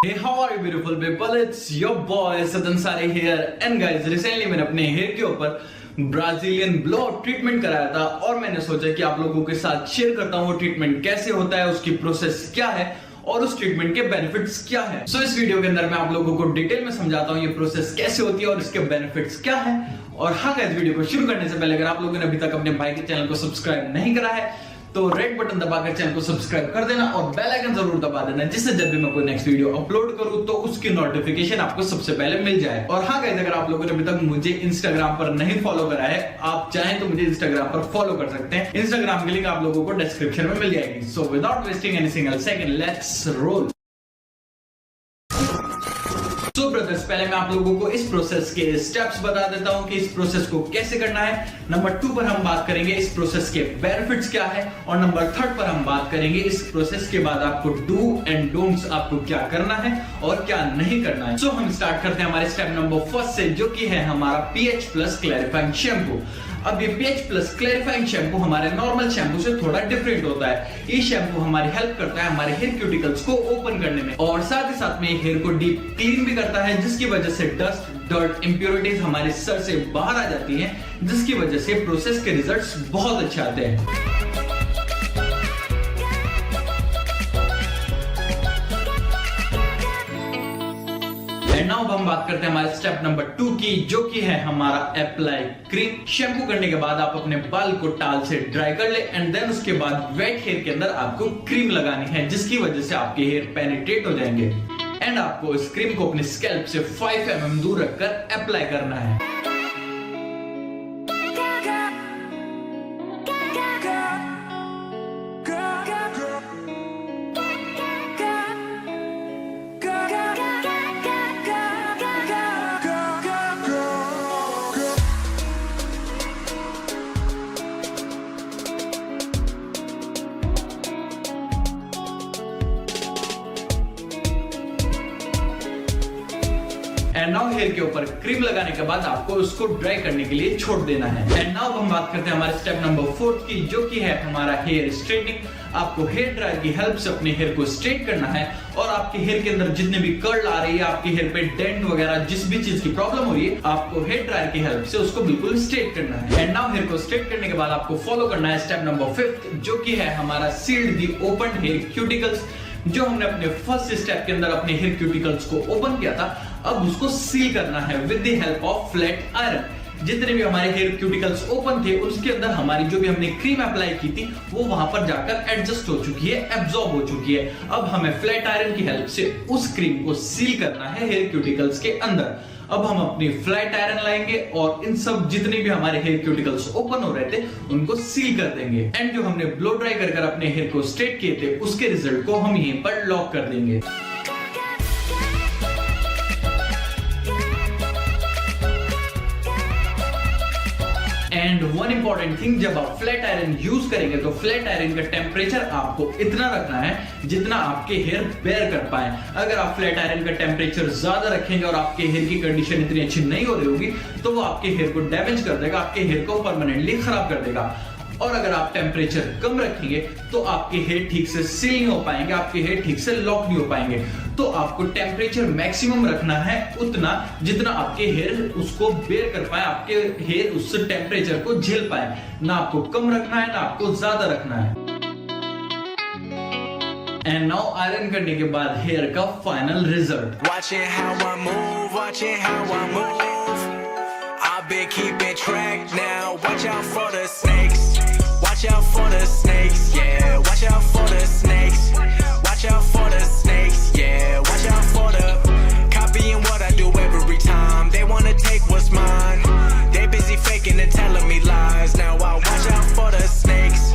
Hey, how are you beautiful people? It's your boy Asad Ansari here. And guys, recently मैंने अपने hair के ऊपर Brazilian blowout treatment कराया था और मैंने सोचा कि आप लोगों के साथ शेयर करता हूँ वो ट्रीटमेंट कैसे होता है, उसकी प्रोसेस क्या है और उस ट्रीटमेंट के बेनिफिट्स क्या है। सो इस वीडियो के अंदर मैं आप लोगों को डिटेल में समझाता हूँ ये प्रोसेस कैसे होती है और इसके बेनिफिट्स क्या है। और हाँ गाइस, वीडियो को शुरू करने से पहले अगर आप लोगों ने अभी तक अपने भाई के चैनल को सब्सक्राइब नहीं करा है तो रेड बटन दबाकर चैनल को सब्सक्राइब कर देना और बेल आइकन जरूर दबा देना, जिससे जब भी मैं कोई नेक्स्ट वीडियो अपलोड करूं तो उसकी नोटिफिकेशन आपको सबसे पहले मिल जाए। और हाँ गाइस, अगर आप लोगों ने अभी तक मुझे इंस्टाग्राम पर नहीं फॉलो करा है, आप चाहें तो मुझे इंस्टाग्राम पर फॉलो कर सकते हैं। इंस्टाग्राम की लिंक आप लोगों को डिस्क्रिप्शन में मिल जाएगी। So without wasting any single second, let's roll. तो ब्रदर्स, पहले मैं आप लोगों को इस प्रोसेस के स्टेप्स बता देता हूं कि इस प्रोसेस को कैसे करना है। नंबर 2 पर हम बात करेंगे इस प्रोसेस के बेनिफिट्स क्या है और नंबर 3 पर हम बात करेंगे इस प्रोसेस के बाद आपको डू एंड डोंट्स, आपको क्या करना है और क्या नहीं करना है। सो हम स्टार्ट करते हैं हमारे स्टेप नंबर 1 से, जो कि है हमारा पीएच प्लस क्लैरिफाइंग शैम्पू। अब ये पीएच प्लस क्लैरिफाइंग शैम्पू हमारे नॉर्मल शैम्पू से थोड़ा डिफरेंट होता है। ये शैम्पू हमारी हेल्प करता है हमारे हेयर क्यूटिकल्स को ओपन करने में और साथ ही साथ में हेयर को डीप क्लीन भी करता है, जिसकी वजह से डस्ट, डर्ट, इंप्योरिटीज हमारे सर से बाहर आ जाती हैं, जिसकी वजह से प्रोसेस के रिजल्ट्स बहुत अच्छे आते हैं। नाउ हम बात करते हैं हमारे स्टेप नंबर 2 की, जो कि है हमारा अप्लाई क्रीम। शैम्पू करने के बाद आप अपने बाल को टाल से ड्राई कर ले एंड देन उसके बाद वेट हेयर के अंदर आपको क्रीम लगानी है, जिसकी वजह से आपके हेयर पेनिट्रेट हो जाएंगे एंड आपको इस क्रीम को अपने स्कैल्प से 5 mm दूर रखकर अप्लाई करना है। एंड नाउ हेयर के ऊपर क्रीम लगाने के बाद आपको उसको ड्राई करने के लिए छोड़ देना है। एंड नाउ हम बात करते हैं हमारे स्टेप नंबर 4 की, जो कि है हमारा हेयर स्ट्रेटनिंग। आपको हेयर ड्रायर की हेल्प से अपने हेयर को स्ट्रेट करना है और आपके हेयर के अंदर जितने भी कर्ल आ रही है, आपके हेयर पे डेंट वगैरह जिस भी चीज की प्रॉब्लम हो रही है, आपको हेयर ड्रायर की हेल्प से उसको बिल्कुल स्ट्रेट करना है। एंड नाउ हेयर को स्ट्रेट करने के बाद आपको फॉलो करना है स्टेप नंबर 5, जो कि है हमारा sealed the open hair cuticles. जो हमने अपने फर्स्ट स्टेप के अंदर अपने हेयर क्यूटिकल्स को ओपन किया था, अब उसको सील करना है with the help of flat iron. जितने भी हमारे हेयर क्यूटिकल्स ओपन थे उसके अंदर हमारी जो भी हमने क्रीम अप्लाई की थी वो वहां पर जाकर एडजस्ट हो चुकी है, एब्जॉर्ब हो चुकी है। अब हमें फ्लैट आयरन की हेल्प से उस क्रीम को सील करना है हेयर क्यूटिकल्स के अंदर। अब हम अपनी फ्लैट आयरन लाएंगे और इन सब जितने भी हमारे हेयर क्यूटिकल्स ओपन हो रहे थे उनको सील कर देंगे एंड जो हमने ब्लो ड्राई कर अपने हेयर को स्ट्रेट किए थे उसके रिजल्ट को हम यहीं पर लॉक कर देंगे। एंड वन इंपॉर्टेंट थिंग, जब आप फ्लैट आयरन यूज करेंगे तो फ्लैट आयरन का टेम्परेचर आपको इतना रखना है जितना आपके हेयर बेयर कर पाए। अगर आप फ्लैट आयरन का टेम्परेचर ज्यादा रखेंगे और आपके हेयर की कंडीशन इतनी अच्छी नहीं हो रही होगी तो वो आपके हेयर को डैमेज कर देगा, आपके हेयर को परमानेंटली खराब कर देगा। और अगर आप टेम्परेचर कम रखेंगे तो आपके हेयर ठीक से सील नहीं हो पाएंगे, आपके हेयर ठीक से लॉक नहीं हो पाएंगे। तो आपको टेम्परेचर मैक्सिमम रखना है उतना जितना आपके हेयर उसको बेयर कर पाए, आपके हेयर उस टेम्परेचर को झेल पाए। ना आपको कम रखना है ना आपको ज्यादा रखना है। एंड नाउ आयरन करने के बाद हेयर का final result. Keeping track now, watch out for the snakes, watch out for the snakes, yeah, watch out for the snakes, watch out for the snakes, yeah, watch out for the copying what I do every time, they wanna take what's mine, they busy faking and telling me lies, now I watch out for the snakes,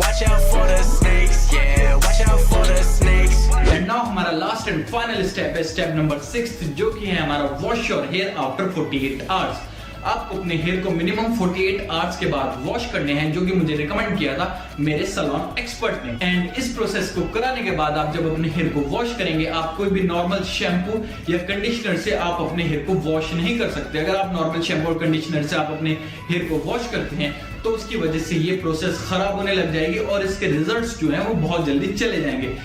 watch out for the snakes, yeah, watch out for the snakes. And now हमारा last and final step है step number 6, जो कि है हमारा wash your hair after 48 hours. आपको अपने hair को minimum 48 hours के बाद वॉश करने हैं, जो कि मुझे रिकमेंड किया था मेरे सैलून एक्सपर्ट ने। एंड इस प्रोसेस को कराने के बाद आप जब अपने हेयर को वॉश करेंगे, आप कोई भी नॉर्मल शैम्पू या कंडीशनर से आप अपने हेयर को वॉश नहीं कर सकते। अगर आप नॉर्मल शैम्पू और कंडीशनर से आप अपने हेयर को वॉश करते हैं तो उसकी वजह से ये प्रोसेस खराब होने लग जाएगी और इसके रिजल्ट्स जो हैं वो बहुत जल्दी चले जाएंगे।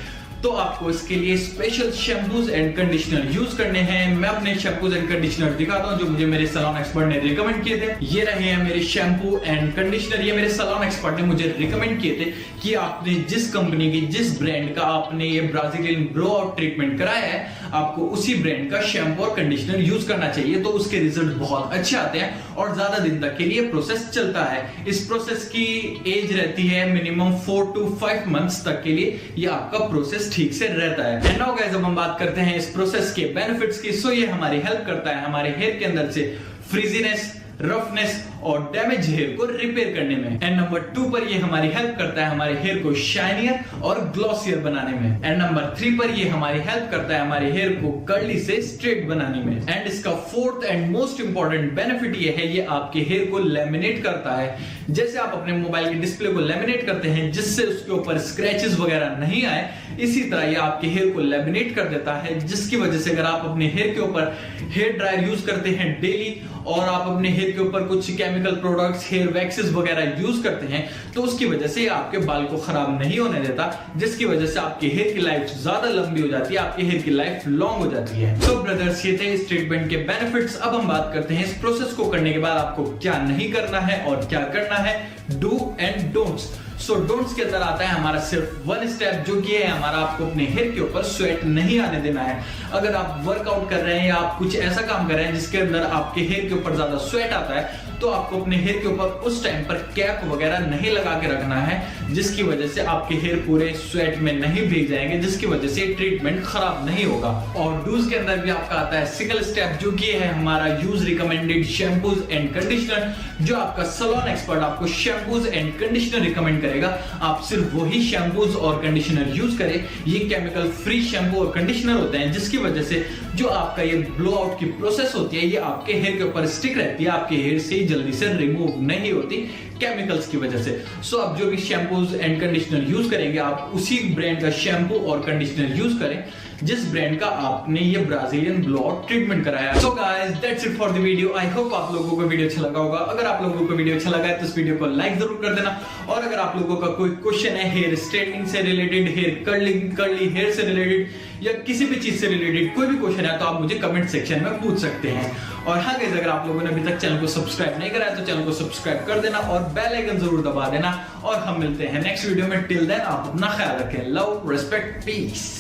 तो आपको इसके लिए special shampoos and conditioner use करने हैं। मैं अपने शैम्पूज एंड कंडीशनर दिखाता हूं जो मुझे मेरे सैलून एक्सपर्ट ने रिकमेंड किए थे। ये रहे हैं मेरे शैम्पू एंड कंडीशनर। ये मेरे सैलून एक्सपर्ट ने मुझे रिकमेंड किए थे कि आपने जिस कंपनी की, जिस ब्रांड का आपने ये ब्राजीलियन ब्लोआउट ट्रीटमेंट कराया है, आपको उसी ब्रांड का शैम्पू और कंडीशनर यूज करना चाहिए। तो उसके रिजल्ट बहुत अच्छे आते हैं और ज्यादा दिन तक के लिए प्रोसेस चलता है। इस प्रोसेस की एज रहती है मिनिमम 4 to 5 मंथ्स तक के लिए ये आपका प्रोसेस ठीक से रहता है। एंड नाउ गाइस, अब हम बात करते हैं इस प्रोसेस के बेनिफिट्स की। सो ये हमारी हेल्प करता है हमारे हेयर के अंदर से फ्रीजीनेस, रफनेस और डैमेज हेयर को रिपेयर करने में। एंड नंबर 2 पर ये हमारी हेल्प करता है हमारे हेयर को शाइनियर और ग्लॉसियर बनाने में। एंड नंबर 3 पर ये हमारी हेल्प करता है हमारे हेयर को कर्ली से स्ट्रेट बनाने में। एंड इसका 4th and most important benefit ये है, ये आपके हेयर को लैमिनेट करता है। जैसे आप अपने मोबाइल की डिस्प्ले को लैमिनेट करते हैं जिससे उसके ऊपर स्क्रैचेस वगैरह नहीं आए, इसी तरह ये आपके हेयर को लैमिनेट कर देता है, जिसकी वजह से अगर आप अपने हेयर के ऊपर हेयर ड्रायर यूज करते हैं डेली और आप अपने हेयर के ऊपर कुछ केमिकल प्रोडक्ट्स, हेयर वैक्सेस वगैरह यूज करते हैं, तो उसकी वजह से आपके बाल को खराब नहीं होने देता, जिसकी वजह से आपके हेयर की लाइफ ज्यादा लंबी हो जाती है, आपके हेयर की लाइफ लॉन्ग हो जाती है। तो ब्रदर्स, ये थे इस ट्रीटमेंट के बेनिफिट्स। अब हम बात करते हैं इस प्रोसेस को करने के बाद आपको क्या नहीं करना है और क्या करना है, do and don'ts. So don'ts के अंदर आता है हमारा सिर्फ 1 स्टेप, जो कि है हमारा आपको अपने हेयर के ऊपर स्वेट नहीं आने देना है। अगर आप वर्कआउट कर रहे हैं या आप कुछ ऐसा काम कर रहे हैं जिसके अंदर आपके हेयर के ऊपर ज्यादा स्वेट आता है, तो आपको अपने हेयर के ऊपर उस टाइम पर कैप वगैरह नहीं लगा के रखना है, जिसकी वजह से आपके हेयर पूरे स्वेट में नहीं भीग जाएंगे, जिसकी वजह से ट्रीटमेंट खराब नहीं होगा। और डूज के अंदर भी आपका आता है सिंगल स्टेप, जो कि है हमारा use recommended shampoos and conditioner, जो आपका सैलून एक्सपर्ट आपको शैम्पूज एंड कंडीशनर रिकमेंड करेगा। आप सिर्फ वही शैम्पूज और कंडीशनर यूज करें। ये केमिकल फ्री शैम्पू और कंडीशनर होते हैं, जिसकी वजह से जो आपका ये ब्लोआउट की प्रोसेस होती है, ये आपके हेयर के ऊपर स्टिक रहती है, आपके हेयर से जल्दी से रिमूव नहीं होती केमिकल्स की वजह से। सो आप जो भी शैम्पूज एंड कंडीशनर यूज करेंगे, आप उसी ब्रांड का शैम्पू और कंडीशनर यूज करें जिस ब्रांड का आपने ये ब्राजीलियन ब्लोआउट ट्रीटमेंट कराया। So guys, that's it for the video. I hope आप लोगों को वीडियो अच्छा लगा होगा। अगर आप लोगों को वीडियो अच्छा लगा है तो इस वीडियो को लाइक जरूर कर देना। और अगर आप लोगों का कोई क्वेश्चन है हेयर स्ट्रेटनिंग से रिलेटेड, हेयर कर्ली हेयर से रिलेटेड या किसी भी चीज से रिलेटेड कोई भी क्वेश्चन है, तो आप मुझे कमेंट सेक्शन में पूछ सकते हैं। और हाँ गाइस, अगर आप लोगों ने अभी तक चैनल को सब्सक्राइब नहीं करा है तो चैनल को सब्सक्राइब कर देना और बेल आइकन जरूर दबा देना। और हम मिलते हैं नेक्स्ट वीडियो में। टिल देन आप अपना ख्याल रखें। Love, respect, piece.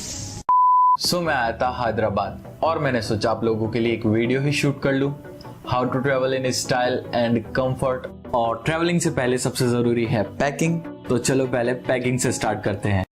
सो मैं आया था हैदराबाद और मैंने सोचा आप लोगों के लिए एक वीडियो ही शूट कर लूं, how to travel in style and comfort. और ट्रेवलिंग से पहले सबसे जरूरी है पैकिंग, तो चलो पहले पैकिंग से स्टार्ट करते हैं।